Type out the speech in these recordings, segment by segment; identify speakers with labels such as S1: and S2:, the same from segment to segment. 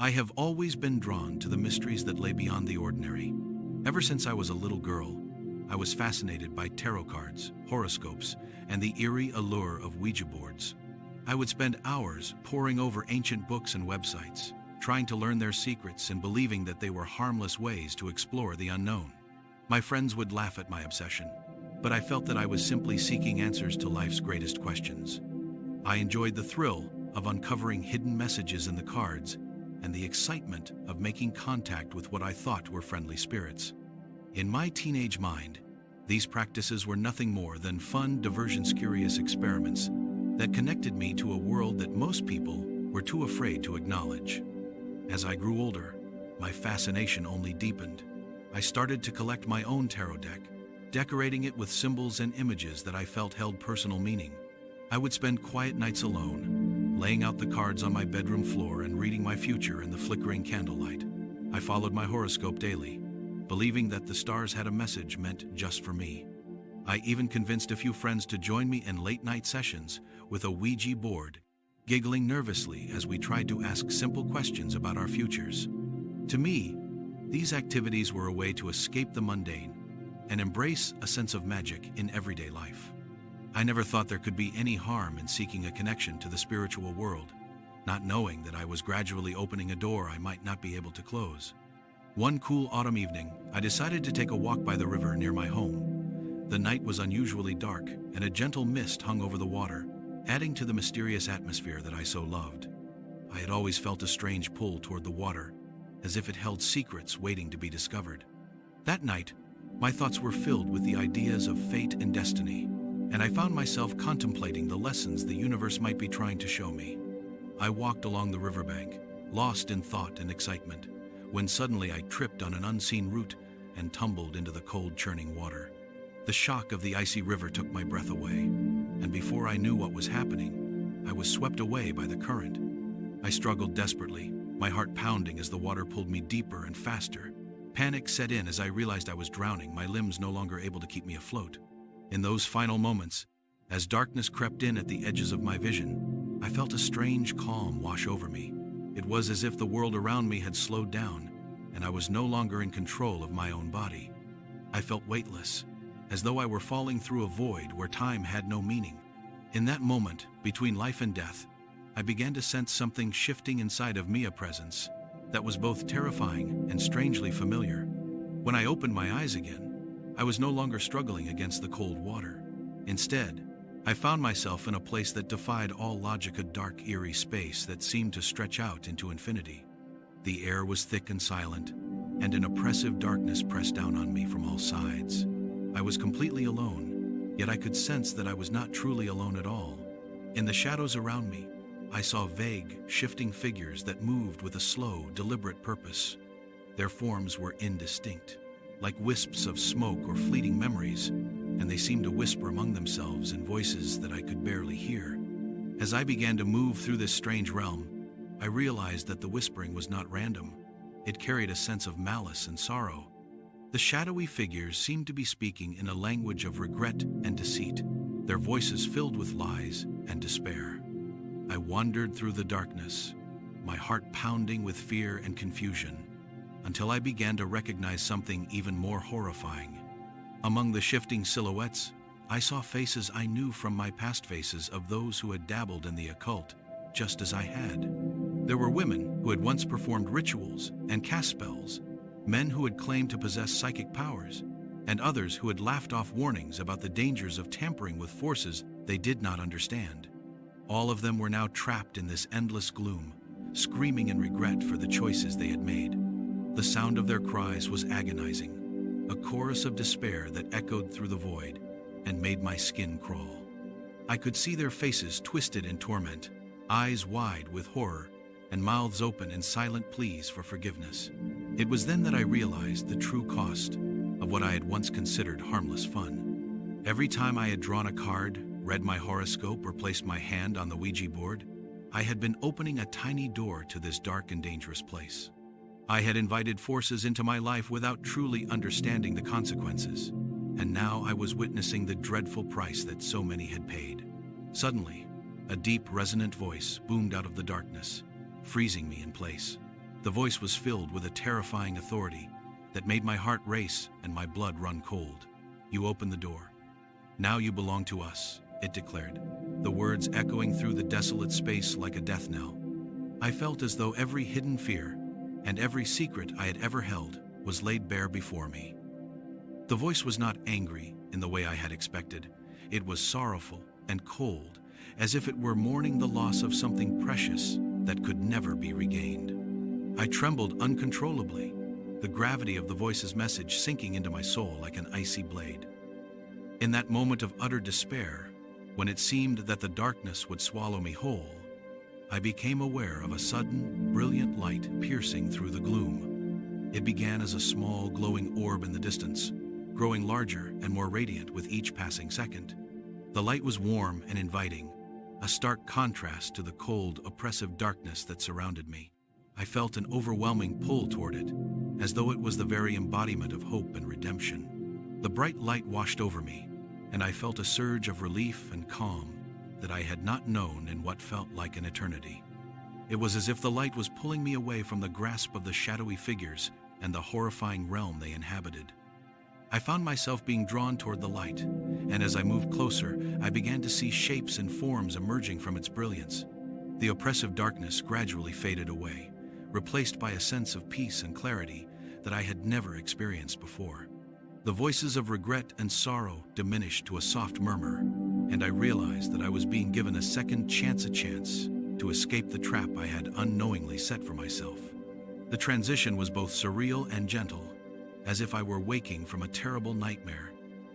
S1: I have always been drawn to the mysteries that lay beyond the ordinary. Ever since I was a little girl, I was fascinated by tarot cards, horoscopes, and the eerie allure of Ouija boards. I would spend hours poring over ancient books and websites, trying to learn their secrets and believing that they were harmless ways to explore the unknown. My friends would laugh at my obsession, but I felt that I was simply seeking answers to life's greatest questions. I enjoyed the thrill of uncovering hidden messages in the cards and the excitement of making contact with what I thought were friendly spirits. In my teenage mind, these practices were nothing more than fun, diversion-curious experiments that connected me to a world that most people were too afraid to acknowledge. As I grew older, my fascination only deepened. I started to collect my own tarot deck, decorating it with symbols and images that I felt held personal meaning. I would spend quiet nights alone, laying out the cards on my bedroom floor and reading my future in the flickering candlelight. I followed my horoscope daily, believing that the stars had a message meant just for me. I even convinced a few friends to join me in late-night sessions with a Ouija board, giggling nervously as we tried to ask simple questions about our futures. To me, these activities were a way to escape the mundane and embrace a sense of magic in everyday life. I never thought there could be any harm in seeking a connection to the spiritual world, not knowing that I was gradually opening a door I might not be able to close. One cool autumn evening, I decided to take a walk by the river near my home. The night was unusually dark, and a gentle mist hung over the water, adding to the mysterious atmosphere that I so loved. I had always felt a strange pull toward the water, as if it held secrets waiting to be discovered. That night, my thoughts were filled with the ideas of fate and destiny, and I found myself contemplating the lessons the universe might be trying to show me. I walked along the riverbank, lost in thought and excitement, when suddenly I tripped on an unseen root and tumbled into the cold, churning water. The shock of the icy river took my breath away, and before I knew what was happening, I was swept away by the current. I struggled desperately, my heart pounding as the water pulled me deeper and faster. Panic set in as I realized I was drowning, my limbs no longer able to keep me afloat. In those final moments, as darkness crept in at the edges of my vision, I felt a strange calm wash over me. It was as if the world around me had slowed down, and I was no longer in control of my own body. I felt weightless, as though I were falling through a void where time had no meaning. In that moment, between life and death, I began to sense something shifting inside of me, a presence that was both terrifying and strangely familiar. When I opened my eyes again, I was no longer struggling against the cold water. Instead, I found myself in a place that defied all logic, a dark, eerie space that seemed to stretch out into infinity. The air was thick and silent, and an oppressive darkness pressed down on me from all sides. I was completely alone, yet I could sense that I was not truly alone at all. In the shadows around me, I saw vague, shifting figures that moved with a slow, deliberate purpose. Their forms were indistinct, like wisps of smoke or fleeting memories, and they seemed to whisper among themselves in voices that I could barely hear. As I began to move through this strange realm, I realized that the whispering was not random. It carried a sense of malice and sorrow. The shadowy figures seemed to be speaking in a language of regret and deceit, their voices filled with lies and despair. I wandered through the darkness, my heart pounding with fear and confusion, until I began to recognize something even more horrifying. Among the shifting silhouettes, I saw faces I knew from my past, faces of those who had dabbled in the occult, just as I had. There were women who had once performed rituals and cast spells, men who had claimed to possess psychic powers, and others who had laughed off warnings about the dangers of tampering with forces they did not understand. All of them were now trapped in this endless gloom, screaming in regret for the choices they had made. The sound of their cries was agonizing, a chorus of despair that echoed through the void and made my skin crawl. I could see their faces twisted in torment, eyes wide with horror, and mouths open in silent pleas for forgiveness. It was then that I realized the true cost of what I had once considered harmless fun. Every time I had drawn a card, read my horoscope, or placed my hand on the Ouija board, I had been opening a tiny door to this dark and dangerous place. I had invited forces into my life without truly understanding the consequences, and now I was witnessing the dreadful price that so many had paid. Suddenly, a deep, resonant voice boomed out of the darkness, freezing me in place. The voice was filled with a terrifying authority that made my heart race and my blood run cold. "You open the door. Now you belong to us," it declared, the words echoing through the desolate space like a death knell. I felt as though every hidden fear and every secret I had ever held was laid bare before me. The voice was not angry in the way I had expected. It was sorrowful and cold, as if it were mourning the loss of something precious that could never be regained. I trembled uncontrollably, the gravity of the voice's message sinking into my soul like an icy blade. In that moment of utter despair, when it seemed that the darkness would swallow me whole, I became aware of a sudden, brilliant light piercing through the gloom. It began as a small, glowing orb in the distance, growing larger and more radiant with each passing second. The light was warm and inviting, a stark contrast to the cold, oppressive darkness that surrounded me. I felt an overwhelming pull toward it, as though it was the very embodiment of hope and redemption. The bright light washed over me, and I felt a surge of relief and calm that I had not known in what felt like an eternity. It was as if the light was pulling me away from the grasp of the shadowy figures and the horrifying realm they inhabited. I found myself being drawn toward the light, and as I moved closer, I began to see shapes and forms emerging from its brilliance. The oppressive darkness gradually faded away, replaced by a sense of peace and clarity that I had never experienced before. The voices of regret and sorrow diminished to a soft murmur, and I realized that I was being given a second chance to escape the trap I had unknowingly set for myself. The transition was both surreal and gentle, as if I were waking from a terrible nightmare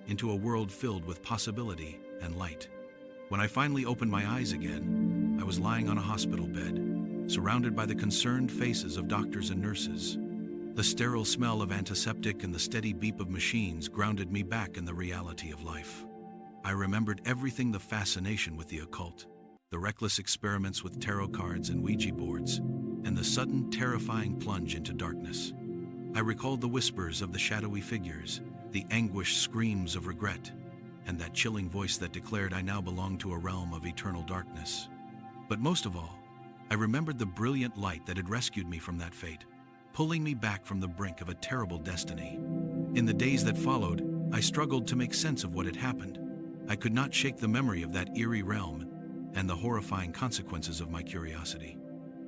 S1: into a world filled with possibility and light. When I finally opened my eyes again, I was lying on a hospital bed, surrounded by the concerned faces of doctors and nurses. The sterile smell of antiseptic and the steady beep of machines grounded me back in the reality of life. I remembered everything: the fascination with the occult, the reckless experiments with tarot cards and Ouija boards, and the sudden, terrifying plunge into darkness. I recalled the whispers of the shadowy figures, the anguished screams of regret, and that chilling voice that declared I now belonged to a realm of eternal darkness. But most of all, I remembered the brilliant light that had rescued me from that fate, pulling me back from the brink of a terrible destiny. In the days that followed, I struggled to make sense of what had happened. I could not shake the memory of that eerie realm and the horrifying consequences of my curiosity.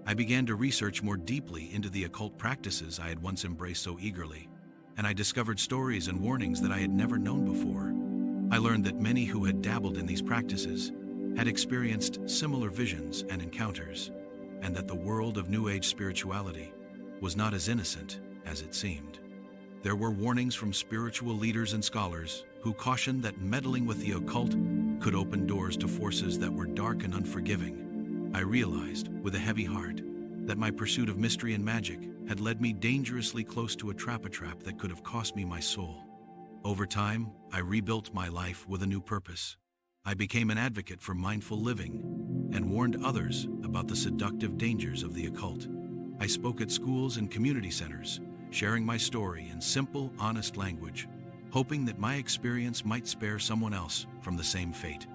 S1: I began to research more deeply into the occult practices I had once embraced so eagerly, and I discovered stories and warnings that I had never known before. I learned that many who had dabbled in these practices had experienced similar visions and encounters, and that the world of New Age spirituality was not as innocent as it seemed. There were warnings from spiritual leaders and scholars who cautioned that meddling with the occult could open doors to forces that were dark and unforgiving. I realized, with a heavy heart, that my pursuit of mystery and magic had led me dangerously close to a trap that could have cost me my soul. Over time, I rebuilt my life with a new purpose. I became an advocate for mindful living and warned others about the seductive dangers of the occult. I spoke at schools and community centers, sharing my story in simple, honest language, hoping that my experience might spare someone else from the same fate.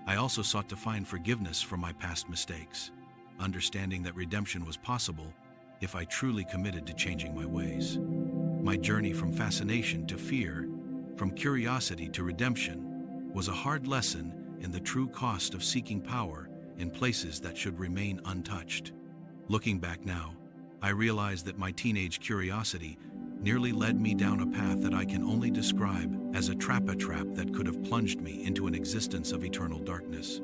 S1: I also sought to find forgiveness for my past mistakes, understanding that redemption was possible if I truly committed to changing my ways. My journey from fascination to fear, from curiosity to redemption, was a hard lesson in the true cost of seeking power in places that should remain untouched. Looking back now, I realize that my teenage curiosity nearly led me down a path that I can only describe as a trap that could have plunged me into an existence of eternal darkness.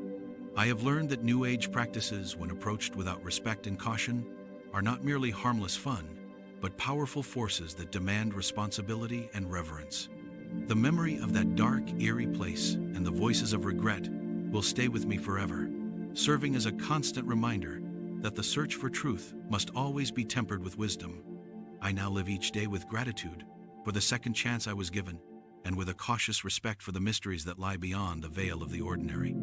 S1: I have learned that New Age practices, when approached without respect and caution, are not merely harmless fun, but powerful forces that demand responsibility and reverence. The memory of that dark, eerie place and the voices of regret will stay with me forever, serving as a constant reminder that the search for truth must always be tempered with wisdom. I now live each day with gratitude for the second chance I was given, and with a cautious respect for the mysteries that lie beyond the veil of the ordinary.